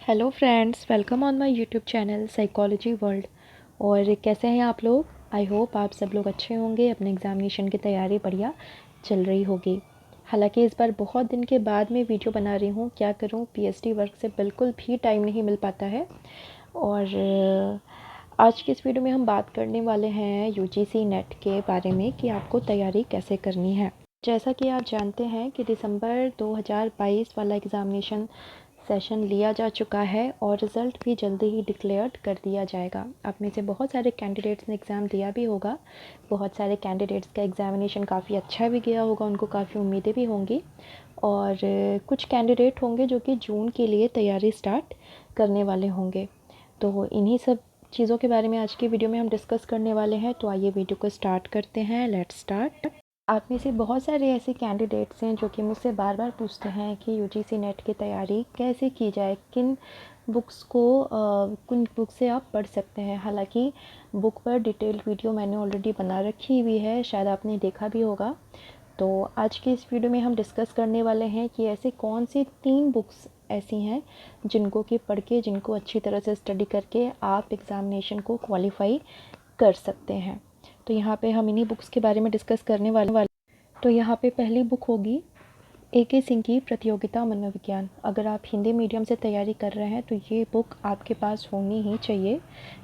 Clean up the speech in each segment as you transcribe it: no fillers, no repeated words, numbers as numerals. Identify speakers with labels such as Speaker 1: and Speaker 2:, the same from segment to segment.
Speaker 1: Hello friends, welcome on my YouTube channel psychology world. और कैसे हैं आप लोग? आई होप आप सब लोग अच्छे होंगे। अपने एग्ज़ामिनेशन की तैयारी बढ़िया चल रही होगी। हालांकि इस बार बहुत दिन के बाद मैं वीडियो बना रही हूँ। क्या करूँ, पीएचडी वर्क से बिल्कुल भी टाइम नहीं मिल पाता है। और आज की इस वीडियो में हम बात करने वाले हैं यूजीसी नेट के बारे में कि आपको तैयारी कैसे करनी है। जैसा कि आप जानते हैं कि दिसंबर 2022 वाला एग्ज़ामिनेशन सेशन लिया जा चुका है और रिज़ल्ट भी जल्दी ही डिक्लेयर कर दिया जाएगा। आप में से बहुत सारे कैंडिडेट्स ने एग्ज़ाम दिया भी होगा। बहुत सारे कैंडिडेट्स का एग्ज़ामिनेशन काफ़ी अच्छा भी गया होगा, उनको काफ़ी उम्मीदें भी होंगी। और कुछ कैंडिडेट होंगे जो कि जून के लिए तैयारी स्टार्ट करने वाले होंगे। तो इन्हीं सब चीज़ों के बारे में आज की वीडियो में हम डिस्कस करने वाले हैं। तो आइए वीडियो को स्टार्ट करते हैं। Let's start. आप में से बहुत सारे ऐसे कैंडिडेट्स हैं जो कि मुझसे बार बार पूछते हैं कि यूजीसी नेट की तैयारी कैसे की जाए, किन बुक से आप पढ़ सकते हैं। हालांकि बुक पर डिटेल्ड वीडियो मैंने ऑलरेडी बना रखी हुई है, शायद आपने देखा भी होगा। तो आज की इस वीडियो में हम डिस्कस करने वाले हैं कि ऐसे कौन सी 3 बुक्स ऐसी हैं जिनको कि पढ़ के, जिनको अच्छी तरह से स्टडी करके आप एग्ज़ामिनेशन को क्वालिफाई कर सकते हैं। तो यहाँ पे हम इन्हीं बुक्स के बारे में डिस्कस करने वाले। तो यहाँ पे पहली बुक होगी ए.के. सिंह की प्रतियोगिता मनोविज्ञान। अगर आप हिंदी मीडियम से तैयारी कर रहे हैं तो ये बुक आपके पास होनी ही चाहिए।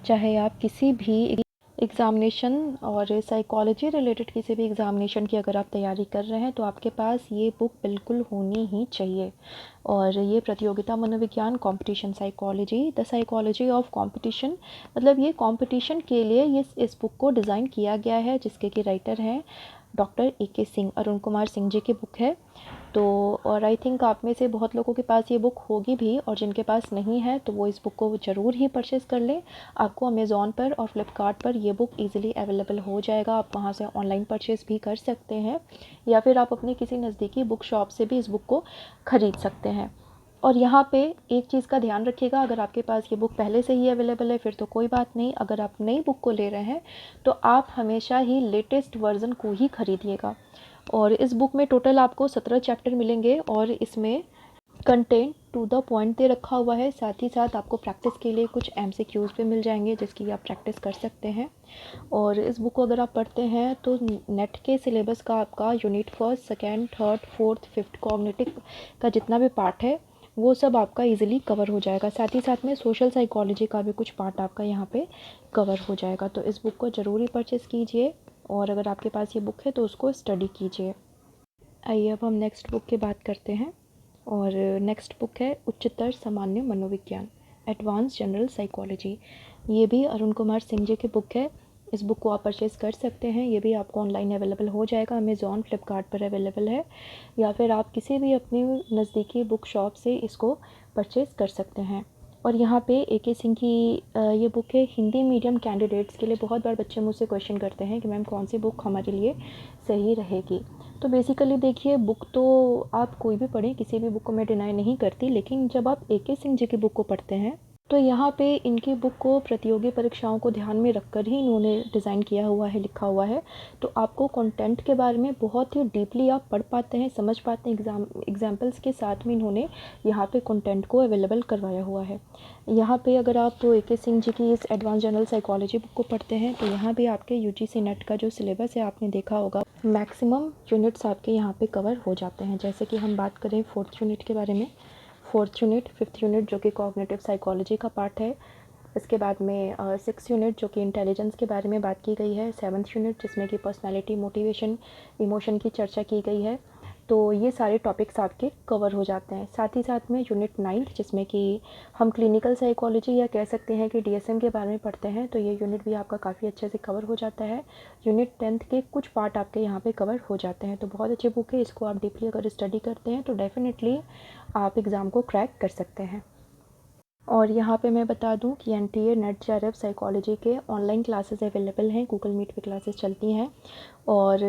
Speaker 1: चाहे आप किसी भी एग्ज़ामिनेशन और साइकोलॉजी रिलेटेड किसी भी एग्ज़ामिनेशन की अगर आप तैयारी कर रहे हैं तो आपके पास ये बुक बिल्कुल होनी ही चाहिए। और ये प्रतियोगिता मनोविज्ञान, competition psychology, the psychology of competition, मतलब ये कंपटीशन के लिए ये इस बुक को डिज़ाइन किया गया है, जिसके कि राइटर हैं डॉक्टर ए.के. सिंह, अरुण कुमार सिंह जी की बुक है। तो और आई थिंक आप में से बहुत लोगों के पास ये बुक होगी भी, और जिनके पास नहीं है तो वो इस बुक को ज़रूर ही परचेज़ कर लें। आपको अमेज़ॉन पर और फ्लिपकार्ट पर ये बुक ईज़िली अवेलेबल हो जाएगा। आप वहाँ से ऑनलाइन परचेज़ भी कर सकते हैं, या फिर आप अपने किसी नज़दीकी बुक शॉप से भी इस बुक को ख़रीद सकते हैं। और यहाँ पे एक चीज़ का ध्यान रखिएगा, अगर आपके पास ये बुक पहले से ही अवेलेबल है फिर तो कोई बात नहीं। अगर आप नई बुक को ले रहे हैं तो आप हमेशा ही लेटेस्ट वर्ज़न को ही खरीदिएगा। और इस बुक में टोटल आपको 17 चैप्टर मिलेंगे और इसमें कंटेंट टू द पॉइंट दे रखा हुआ है। साथ ही साथ आपको प्रैक्टिस के लिए कुछ एमसीक्यूज़ भी मिल जाएंगे जिसकी आप प्रैक्टिस कर सकते हैं। और इस बुक को अगर आप पढ़ते हैं तो नेट के सिलेबस का आपका यूनिट 1, 2, 3, 4, 5 कॉग्निटिव का जितना भी पार्ट है वो सब आपका इजीली कवर हो जाएगा। साथ ही साथ में सोशल साइकोलॉजी का भी कुछ पार्ट आपका यहाँ पे कवर हो जाएगा। तो इस बुक को ज़रूर ही परचेज़ कीजिए, और अगर आपके पास ये बुक है तो उसको स्टडी कीजिए। आइए अब हम नेक्स्ट बुक की बात करते हैं। और नेक्स्ट बुक है उच्चतर सामान्य मनोविज्ञान, एडवांस जनरल साइकोलॉजी। ये भी अरुण कुमार सिंह जी की बुक है। इस बुक को आप परचेज़ कर सकते हैं। ये भी आपको ऑनलाइन अवेलेबल हो जाएगा, अमेज़ॉन, फ्लिपकार्ट पर अवेलेबल है, या फिर आप किसी भी अपनी नज़दीकी बुक शॉप से इसको परचेज़ कर सकते हैं। और यहाँ पे ए.के. सिंह की ये बुक है हिंदी मीडियम कैंडिडेट्स के लिए। बहुत बार बच्चे मुझसे क्वेश्चन करते हैं कि मैम कौन सी बुक हमारे लिए सही रहेगी। तो बेसिकली देखिए, बुक तो आप कोई भी पढ़ें, किसी भी बुक को मैं डिनाई नहीं करती, लेकिन जब आप ए.के. सिंह जी की बुक को पढ़ते हैं तो यहाँ पे इनकी बुक को प्रतियोगी परीक्षाओं को ध्यान में रखकर ही इन्होंने डिज़ाइन किया हुआ है, लिखा हुआ है। तो आपको कंटेंट के बारे में बहुत ही डीपली आप पढ़ पाते हैं, समझ पाते हैं। एग्जाम्पल्स के साथ में इन्होंने यहाँ पे कंटेंट को अवेलेबल करवाया हुआ है। यहाँ पे अगर आप तो ए.के. सिंह जी की इस एडवांस जनरल साइकोलॉजी बुक को पढ़ते हैं तो यहाँ भी आपके यूजीसी नेट का जो सिलेबस है आपने देखा होगा, मैक्सिमम यूनिट्स आपके यहाँ पे कवर हो जाते हैं। जैसे कि हम बात करें 4th यूनिट के बारे में, 4th यूनिट, 5th यूनिट जो कि कॉग्निटिव साइकोलॉजी का पार्ट है। इसके बाद में 6th यूनिट जो कि इंटेलिजेंस के बारे में बात की गई है। 7th यूनिट जिसमें कि पर्सनालिटी, मोटिवेशन, इमोशन की चर्चा की गई है। तो ये सारे टॉपिक्स आपके कवर हो जाते हैं। साथ ही साथ में यूनिट 9 जिसमें कि हम क्लिनिकल साइकोलॉजी या कह सकते हैं कि डीएसएम के बारे में पढ़ते हैं, तो ये यूनिट भी आपका काफ़ी अच्छे से कवर हो जाता है। यूनिट 10th के कुछ पार्ट आपके यहाँ पे कवर हो जाते हैं। तो बहुत अच्छी बुक है, इसको आप डीपली अगर स्टडी करते हैं तो डेफिनेटली आप एग्ज़ाम को क्रैक कर सकते हैं। और यहाँ पे मैं बता दूँ कि एनटीए, नेट, जेआरएफ, साइकोलॉजी के ऑनलाइन क्लासेस अवेलेबल हैं। गूगल मीट पे क्लासेस चलती हैं, और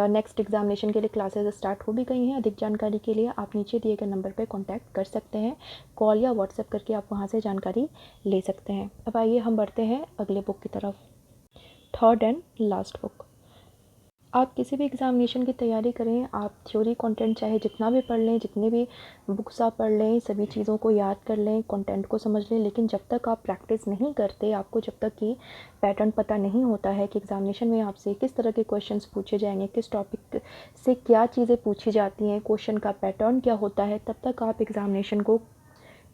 Speaker 1: नेक्स्ट एग्जामिनेशन के लिए क्लासेस स्टार्ट हो भी गई हैं। अधिक जानकारी के लिए आप नीचे दिए गए नंबर पे कांटेक्ट कर सकते हैं। कॉल या व्हाट्सएप करके आप वहाँ से जानकारी ले सकते हैं। अब आइए हम बढ़ते हैं अगले बुक की तरफ, थर्ड एंड लास्ट बुक। आप किसी भी एग्ज़ामिनेशन की तैयारी करें, आप थ्योरी कंटेंट चाहे जितना भी पढ़ लें, जितने भी बुक्स आप पढ़ लें, सभी चीज़ों को याद कर लें, कंटेंट को समझ लें, लेकिन जब तक आप प्रैक्टिस नहीं करते, आपको जब तक कि पैटर्न पता नहीं होता है कि एग्ज़ामिनेशन में आपसे किस तरह के क्वेश्चंस पूछे जाएंगे, किस टॉपिक से क्या चीज़ें पूछी जाती हैं, क्वेश्चन का पैटर्न क्या होता है, तब तक आप एग्ज़ामिनेशन को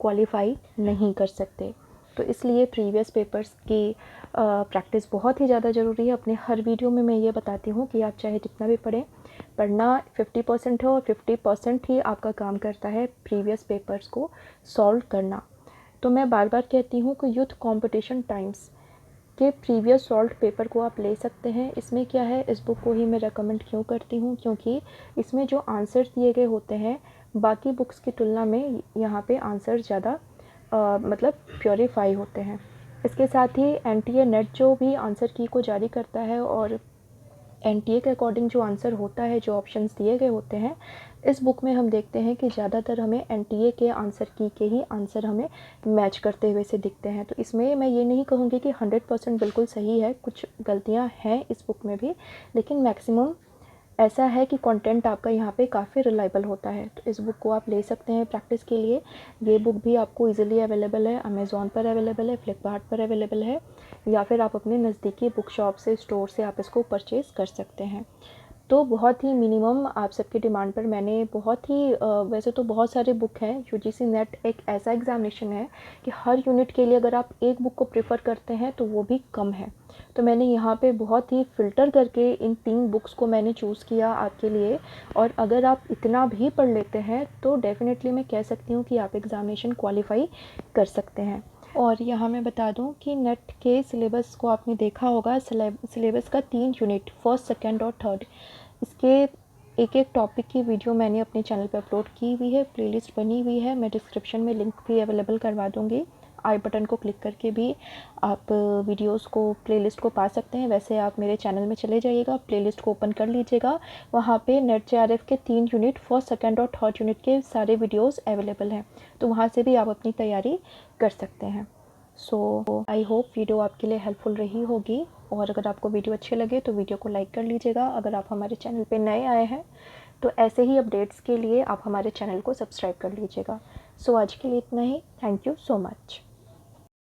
Speaker 1: क्वालिफाई नहीं कर सकते। तो इसलिए प्रीवियस पेपर्स की प्रैक्टिस बहुत ही ज़्यादा ज़रूरी है। अपने हर वीडियो में मैं ये बताती हूँ कि आप चाहे जितना भी पढ़ें, पढ़ना 50% है और 50% ही आपका काम करता है प्रीवियस पेपर्स को सॉल्व करना। तो मैं बार बार कहती हूँ कि यूथ कंपटीशन टाइम्स के प्रीवियस सॉल्व पेपर को आप ले सकते हैं। इसमें क्या है, इस बुक को ही मैं रेकमेंड क्यों करती हूँ, क्योंकि इसमें जो आंसर्स दिए गए होते हैं बाकी बुक्स की तुलना में यहाँ पे आंसर ज़्यादा मतलब प्योरीफाई होते हैं। इसके साथ ही एनटीए नेट जो भी आंसर की को जारी करता है और एनटीए के अकॉर्डिंग जो आंसर होता है, जो ऑप्शंस दिए गए होते हैं, इस बुक में हम देखते हैं कि ज़्यादातर हमें एनटीए के आंसर की के ही आंसर हमें मैच करते हुए से दिखते हैं। तो इसमें मैं ये नहीं कहूँगी कि 100% बिल्कुल सही है, कुछ गलतियाँ हैं इस बुक में भी, लेकिन मैक्सिमम ऐसा है कि कंटेंट आपका यहाँ पे काफ़ी रिलायबल होता है। तो इस बुक को आप ले सकते हैं प्रैक्टिस के लिए। ये बुक भी आपको इजीली अवेलेबल है, अमेज़ॉन पर अवेलेबल है, फ्लिपकार्ट पर अवेलेबल है, या फिर आप अपने नज़दीकी बुक शॉप से, स्टोर से आप इसको परचेज़ कर सकते हैं। तो बहुत ही मिनिमम आप सबकी डिमांड पर मैंने बहुत ही वैसे तो बहुत सारे बुक हैं। यूजीसी नेट एक ऐसा एग्ज़ामिनेशन है कि हर यूनिट के लिए अगर आप एक बुक को प्रेफर करते हैं तो वो भी कम है। तो मैंने यहाँ पे बहुत ही फ़िल्टर करके इन 3 बुक्स को मैंने चूज़ किया आपके लिए, और अगर आप इतना भी पढ़ लेते हैं तो डेफ़िनेटली मैं कह सकती हूँ कि आप एग्ज़ामिनेशन क्वालिफ़ाई कर सकते हैं। और यहाँ मैं बता दूँ कि नेट के सिलेबस को आपने देखा होगा, सिलेबस का 3 यूनिट, फर्स्ट, सेकंड और थर्ड, इसके एक एक टॉपिक की वीडियो मैंने अपने चैनल पे अपलोड की हुई है, प्लेलिस्ट बनी हुई है। मैं डिस्क्रिप्शन में लिंक भी अवेलेबल करवा दूँगी। आई बटन को क्लिक करके भी आप वीडियोस को, प्लेलिस्ट को पा सकते हैं। वैसे आप मेरे चैनल में चले जाइएगा, प्लेलिस्ट को ओपन कर लीजिएगा, वहाँ पे नेट जेआरएफ के 3 यूनिट, फर्स्ट, सेकंड और थर्ड यूनिट के सारे वीडियोस अवेलेबल हैं। तो वहाँ से भी आप अपनी तैयारी कर सकते हैं। सो आई होप वीडियो आपके लिए हेल्पफुल रही होगी, और अगर आपको वीडियो अच्छे लगे तो वीडियो को लाइक कर लीजिएगा। अगर आप हमारे चैनल पे नए आए हैं तो ऐसे ही अपडेट्स के लिए आप हमारे चैनल को सब्सक्राइब कर लीजिएगा। सो आज के लिए इतना ही। Thank you so much.